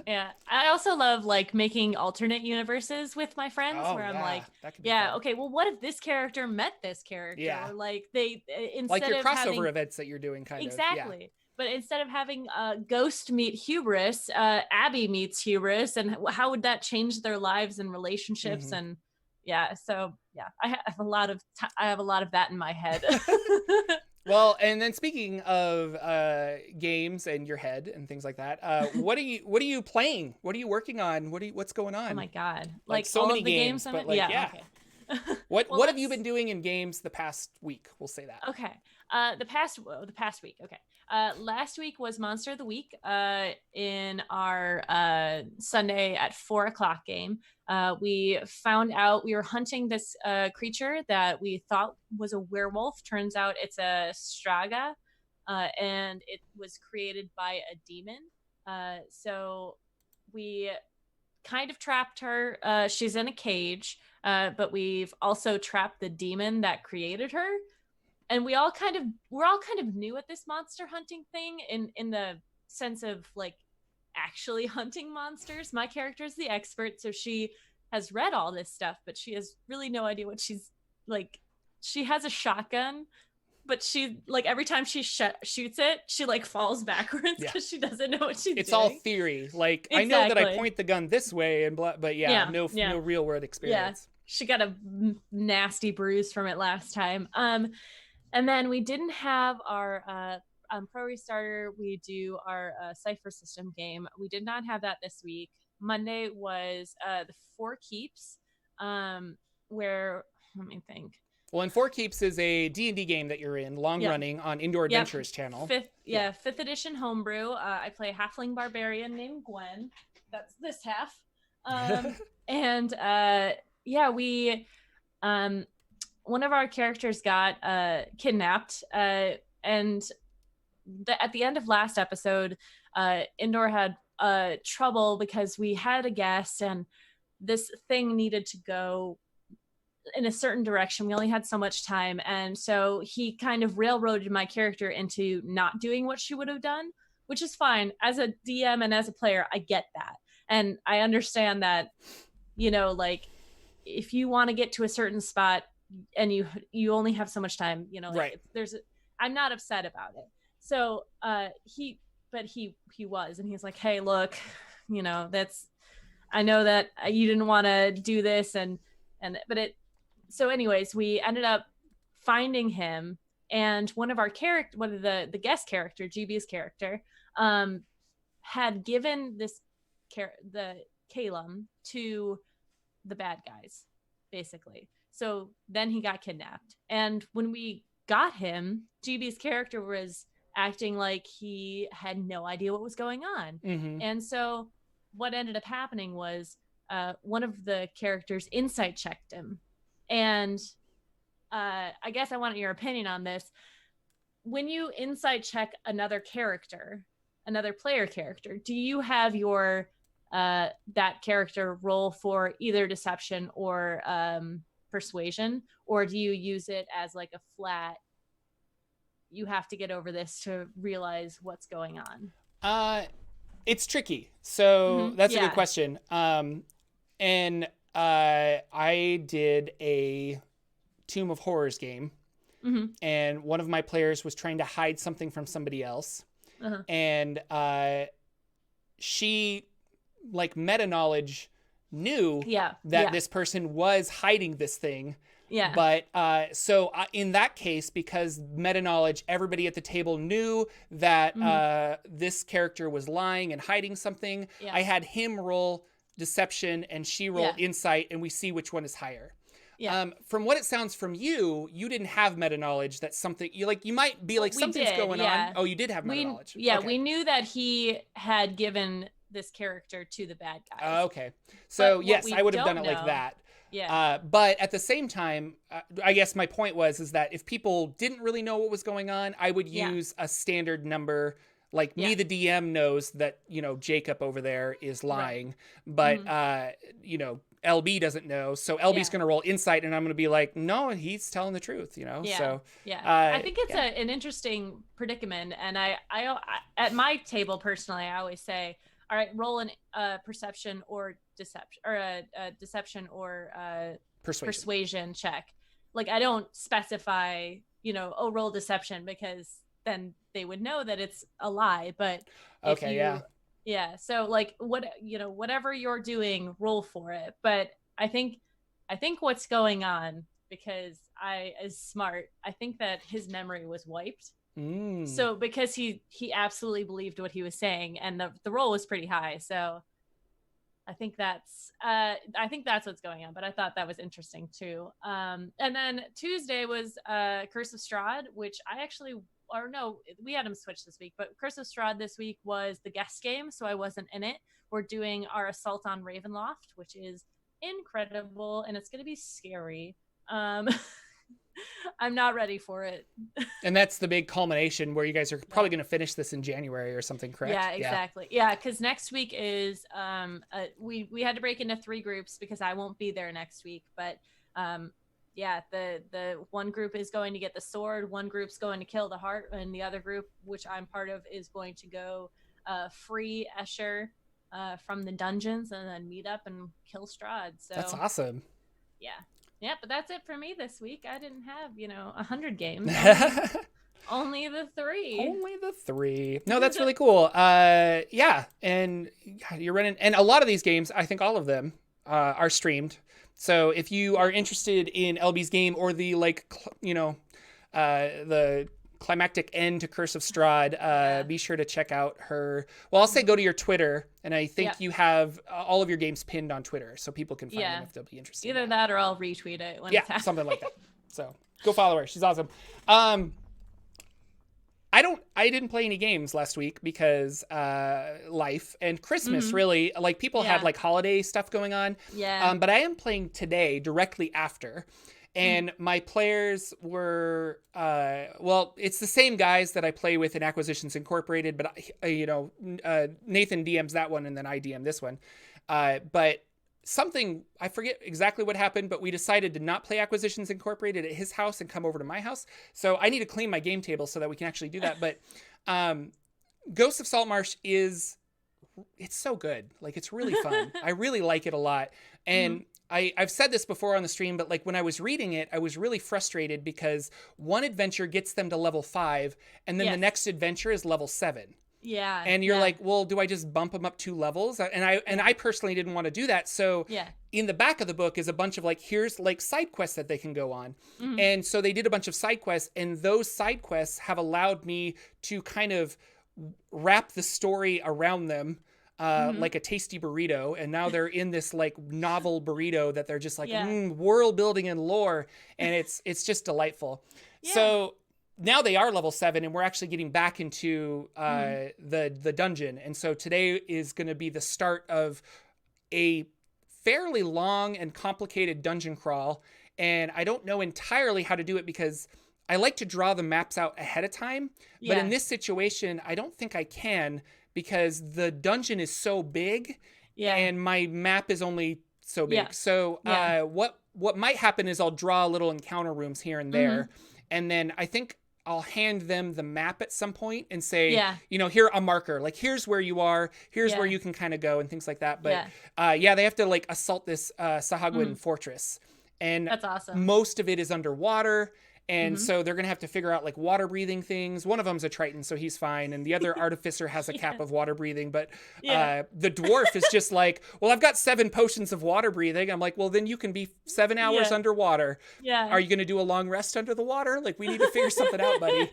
yeah. I also love like making alternate universes with my friends where I'm like, okay, well, what if this character met this character? Yeah. Or like they, instead like your of crossover events that you're doing kind of. Exactly. But instead of having Ghost meet Hubris, Abby meets Hubris, and how would that change their lives and relationships? And so I have a lot of that in my head. Well, and then speaking of games and your head and things like that, what are you playing? What are you working on? What's going on? Oh my God! Like so many games, but like okay. What have you been doing in games the past week? We'll say that. Okay. The past week. Okay. Last week was Monster of the Week in our Sunday at 4:00 game. We found out we were hunting this creature that we thought was a werewolf. Turns out it's a Straga, and it was created by a demon. So we kind of trapped her. She's in a cage, but we've also trapped the demon that created her. And we're all kind of new at this monster hunting thing in the sense of like actually hunting monsters. My character is the expert, so she has read all this stuff, but she has really no idea what she's like. She has a shotgun, but she like every time she shoots it, she like falls backwards because she doesn't know what she's doing. It's all theory. Like exactly. I know that I point the gun this way and blah, but no real world experience. Yeah. She got a nasty bruise from it last time. And then we didn't have our Pro Restarter. We do our Cypher System game. We did not have that this week. Monday was the Four Keeps, where, let me think. Well, and Four Keeps is a D&D game that you're in, long running on Indoor Adventures channel. Fifth edition homebrew. I play a halfling barbarian named Gwen. That's this half. And we... one of our characters got kidnapped, and at the end of last episode, Indoor had trouble because we had a guest and this thing needed to go in a certain direction. We only had so much time, and so he kind of railroaded my character into not doing what she would have done, which is fine. As a DM and as a player, I get that, and I understand that, like if you want to get to a certain spot and you only have so much time, right. I'm not upset about it. So he was, and he's like, hey, look, I know that you didn't want to do this, so anyways, we ended up finding him, and one of the guest character, GB's character, had given the Calum to the bad guys, basically. So then he got kidnapped. And when we got him, GB's character was acting like he had no idea what was going on. Mm-hmm. And so what ended up happening was one of the characters insight checked him. And I guess I want your opinion on this. When you insight check another player character, do you have your that character roll for either deception or persuasion, or do you use it as like a flat, you have to get over this to realize what's going on? It's tricky. So that's a good question. And I did a Tomb of Horrors game, and one of my players was trying to hide something from somebody else. And she, like, meta knowledge knew that this person was hiding this thing. Yeah. But so in that case, because meta knowledge, everybody at the table knew that this character was lying and hiding something. Yeah. I had him roll deception and she roll insight, and we see which one is higher. Yeah. From what it sounds from you, you didn't have meta knowledge that something you might be like, something's going on. Oh, you did have meta knowledge. Yeah, okay. We knew that he had given this character to the bad guys. Okay. So yes, I would have done it like that. Yeah. But at the same time, I guess my point is that if people didn't really know what was going on, I would use a standard number. Like me, the DM knows that, Jacob over there is lying, but, LB doesn't know. So LB's going to roll insight, and I'm going to be like, no, he's telling the truth, Yeah. So, I think it's an interesting predicament. And I at my table personally, I always say, all right, roll an perception or deception, or a deception or persuasion check. Like, I don't specify, roll deception, because then they would know that it's a lie. But so like, whatever you're doing, roll for it. But I think what's going on, because I is smart, I think that his memory was wiped. So because he absolutely believed what he was saying, and the roll was pretty high, so I think that's what's going on, but I thought that was interesting too. And then Tuesday was Curse of Strahd, which we had them switch this week, but Curse of Strahd this week was the guest game, so I wasn't in it. We're doing our assault on Ravenloft, which is incredible, and it's going to be scary. I'm not ready for it. And that's the big culmination where you guys are probably going to finish this in January or something, correct? Yeah, exactly. Yeah, because next week is we had to break into 3 groups because I won't be there next week. But the one group is going to get the sword, one group's going to kill the heart, and the other group, which I'm part of, is going to go free Escher from the dungeons and then meet up and kill Strahd. So that's awesome. Yeah, but that's it for me this week. I didn't have 100 games. Only the 3. Only the 3. No, that's really cool. Yeah, and you're running, and a lot of these games, I think all of them are streamed. So if you are interested in LB's game or the the climactic end to Curse of Strahd, be sure to check out her. Well, I'll say go to your Twitter, and I think you have all of your games pinned on Twitter, so people can find them if they'll be interested. Either that or I'll retweet it when it's happening. Something like that. So go follow her. She's awesome. I didn't play any games last week because life and Christmas really, like people had like holiday stuff going on. Yeah. But I am playing today directly after. And my players were, it's the same guys that I play with in Acquisitions Incorporated, but Nathan DMs that one and then I DM this one. But something, I forget exactly what happened, but we decided to not play Acquisitions Incorporated at his house and come over to my house. So I need to clean my game table so that we can actually do that. But Ghosts of Saltmarsh it's so good. Like, it's really fun. I really like it a lot. And I've said this before on the stream, but like when I was reading it, I was really frustrated because one adventure gets them to level 5 and then the next adventure is level 7. Yeah. And you're like, well, do I just bump them up 2 levels? And I personally didn't want to do that. So in the back of the book is a bunch of like, here's like side quests that they can go on. And so they did a bunch of side quests, and those side quests have allowed me to kind of wrap the story around them. Like a tasty burrito, and now they're in this like novel burrito that they're just like world building and lore, and it's just delightful. So now they are level 7, and we're actually getting back into the dungeon, and so today is going to be the start of a fairly long and complicated dungeon crawl, and I don't know entirely how to do it because I like to draw the maps out ahead of time, but in this situation I don't think I can, because the dungeon is so big and my map is only so big. So what might happen is I'll draw little encounter rooms here and there. And then I think I'll hand them the map at some point and say, here, a marker, like here's where you are, here's where you can kind of go and things like that. But they have to like assault this Sahagwin fortress. And that's awesome. Most of it is underwater. And so they're going to have to figure out like water breathing things. One of them's a Triton, so he's fine. And the other artificer has a cap of water breathing. But the dwarf is just like, well, I've got 7 potions of water breathing. I'm like, well, then you can be 7 hours underwater. Yeah. Are you going to do a long rest under the water? Like, we need to figure something out, buddy.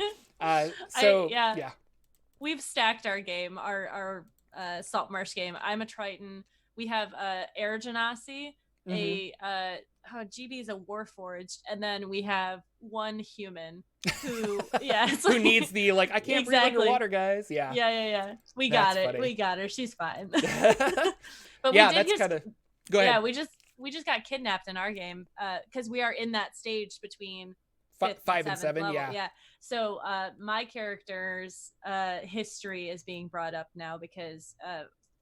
We've stacked our game, our Saltmarsh game. I'm a Triton. We have Air Genasi, GB is a Warforged, and then we have one human who who needs the like, I can't breathe underwater, guys. Yeah. We got it. Funny. We got her. She's fine. But that's kind of go ahead. Yeah, we just got kidnapped in our game because we are in that stage between 5 and 7 level. Yeah. So my character's history is being brought up now because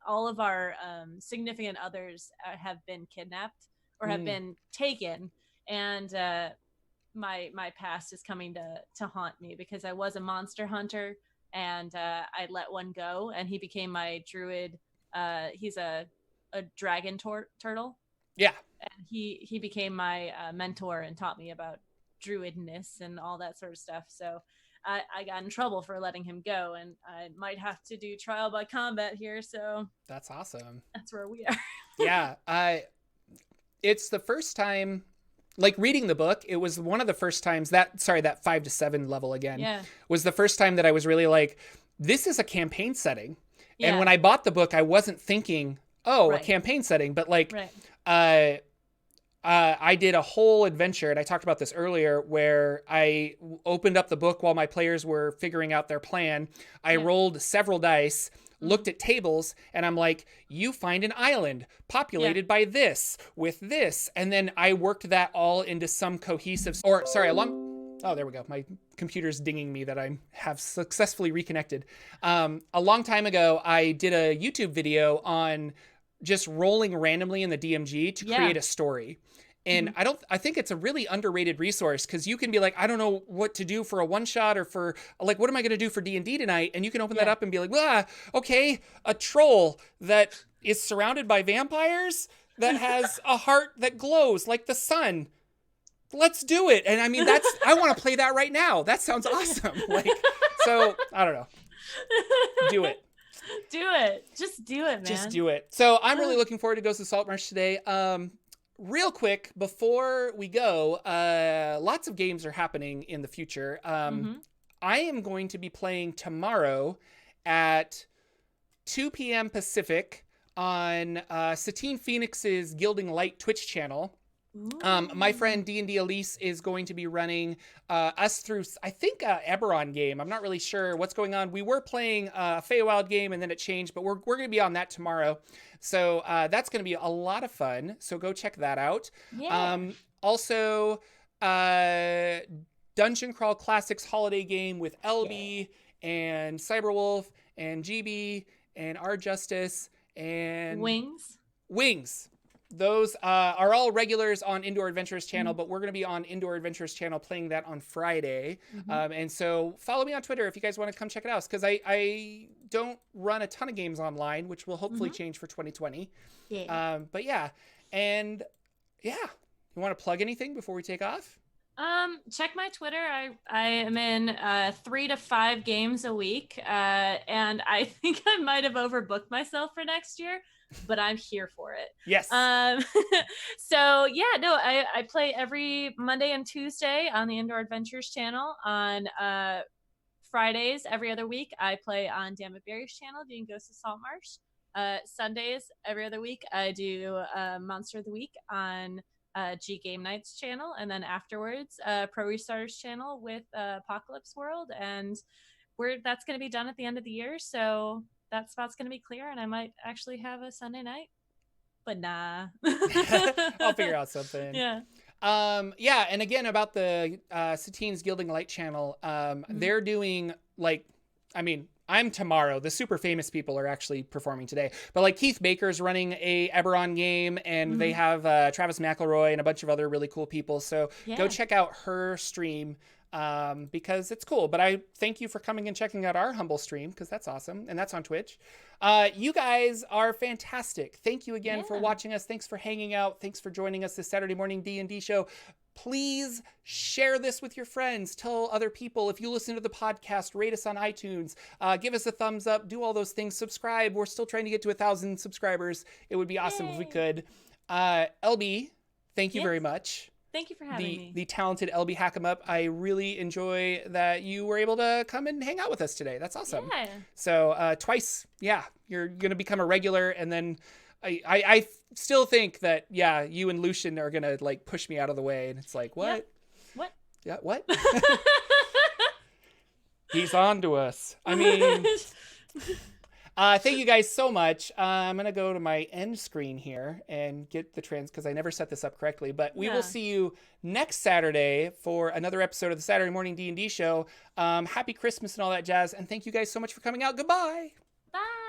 all of our significant others have been kidnapped or have been taken, and my past is coming to haunt me because I was a monster hunter, and I let one go, and he became my druid. He's a dragon turtle. Yeah. And he became my mentor and taught me about druidness and all that sort of stuff. So I got in trouble for letting him go, and I might have to do trial by combat here. So that's awesome. That's where we are. Yeah. It's the first time, like reading the book, it was one of the first times that 5 to 7 level again was the first time that I was really like, this is a campaign setting. Yeah. And when I bought the book, I wasn't thinking a campaign setting, but like, I did a whole adventure, and I talked about this earlier, where I opened up the book while my players were figuring out their plan. I rolled several dice, looked at tables, and I'm like, you find an island populated by this with this. And then I worked that all into some cohesive, oh, there we go. My computer's dinging me that I have successfully reconnected. A long time ago, I did a YouTube video on just rolling randomly in the DMG to create a story. And I think it's a really underrated resource, because you can be like, I don't know what to do for a one shot, or for like, what am I going to do for D&D tonight? And you can open that up and be like, okay, a troll that is surrounded by vampires that has a heart that glows like the sun. Let's do it. And I mean, I want to play that right now. That sounds awesome. Like, so I don't know. Do it. Do it. Just do it, man. Just do it. So I'm really looking forward to Ghost of Saltmarsh today. Real quick, before we go, lots of games are happening in the future. I am going to be playing tomorrow at 2 p.m. Pacific on Satine Phoenix's Gilding Light Twitch channel. My friend D&D Elise is going to be running us through, I think, Eberron game. I'm not really sure what's going on. We were playing a Feywild game, and then it changed, but we're going to be on that tomorrow. So that's going to be a lot of fun. So go check that out. Yeah. Also, Dungeon Crawl Classics holiday game with LB and Cyberwolf and GB and R Justice and Wings. Those are all regulars on Indoor Adventures channel, but we're going to be on Indoor Adventures channel playing that on Friday. And so follow me on Twitter if you guys want to come check it out, because I don't run a ton of games online, which will hopefully change for 2020. But yeah. And yeah, you want to plug anything before we take off? Check my Twitter. I am in 3 to 5 games a week, and I think I might have overbooked myself for next year, but I'm here for it. Yes. So yeah, no, I play every Monday and Tuesday on the Indoor Adventures channel. On Fridays every other week, I play on Damn It Berry's channel doing Ghost of Saltmarsh. Sundays every other week, I do Monster of the Week on G Game Nights channel, and then afterwards Pro Restarters channel with Apocalypse World, and that's going to be done at the end of the year, so that spot's going to be clear, and I might actually have a Sunday night, but nah. I'll figure out something. Yeah. And again, about the Satine's Gilding Light channel, they're doing, like, I mean, I'm tomorrow. The super famous people are actually performing today. But like Keith Baker's running a Eberron game, and they have Travis McElroy and a bunch of other really cool people. So go check out her stream because it's cool. But I thank you for coming and checking out our humble stream, because that's awesome. And that's on Twitch. You guys are fantastic. Thank you again for watching us. Thanks for hanging out. Thanks for joining us this Saturday morning D&D show. Please share this with your friends. Tell other people. If you listen to the podcast, rate us on iTunes. Give us a thumbs up. Do all those things. Subscribe. We're still trying to get to 1,000 subscribers. It would be awesome if we could. LB, thank you very much. Thank you for having me. The talented LBHackEmUp. I really enjoy that you were able to come and hang out with us today. That's awesome. Yeah. So twice, you're going to become a regular, and then I still think that, you and Lucian are going to like push me out of the way. And it's like, what? Yep. What? Yeah, what? He's on to us. I mean, thank you guys so much. I'm going to go to my end screen here and get the trends, because I never set this up correctly. But we will see you next Saturday for another episode of the Saturday Morning D&D show. Happy Christmas and all that jazz. And thank you guys so much for coming out. Goodbye. Bye.